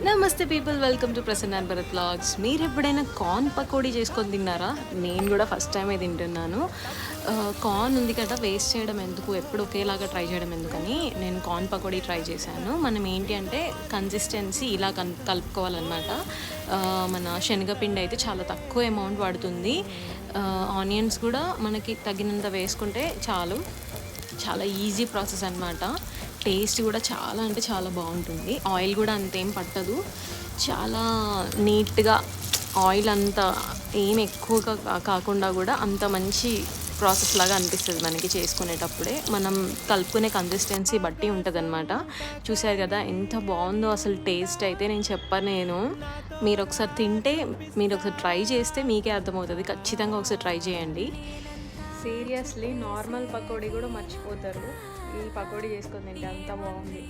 నమస్తే people, welcome to Prasanna and Bharat vlogs. మీరు ఎప్పుడైనా కార్న్ పకోడీ చేసుకొని తిన్నారా? నేను కూడా ఫస్ట్ టైమే తింటున్నాను. కార్న్ ఉంది కదా, వేస్ట్ చేయడం ఎందుకు, ఎప్పుడు ఒకేలాగా ట్రై చేయడం ఎందుకని నేను కార్న్ పకోడీ ట్రై చేశాను. మనం ఏంటి అంటే కన్సిస్టెన్సీ ఇలా కలుపుకోవాలన్నమాట. మన శనగపిండి అయితే చాలా తక్కువ అమౌంట్ పడుతుంది. ఆనియన్స్ కూడా మనకి తగినంత వేసుకుంటే చాలు. చాలా ఈజీ ప్రాసెస్ అనమాట. టేస్ట్ కూడా చాలా అంటే చాలా బాగుంటుంది. ఆయిల్ కూడా అంతేం పట్టదు. చాలా నీట్గా ఆయిల్ అంత ఏం ఎక్కువగా కాకుండా కూడా అంత మంచి ప్రాసెస్ లాగా అనిపిస్తుంది మనకి చేసుకునేటప్పుడే. మనం కలుపుకునే కన్సిస్టెన్సీ బట్టి ఉంటుంది అనమాట. చూసారు కదా ఎంత బాగుందో అసలు. టేస్ట్ అయితే నేను చెప్పలేను. మీరు ఒకసారి తింటే, మీరు ఒకసారి ట్రై చేస్తే మీకే అర్థమవుతుంది. ఖచ్చితంగా ఒకసారి ట్రై చేయండి. సీరియస్లీ నార్మల్ పకోడీ కూడా మర్చిపోతారు ఈ పకోడీ చేసుకొని తింటే. అంత బాగుంది.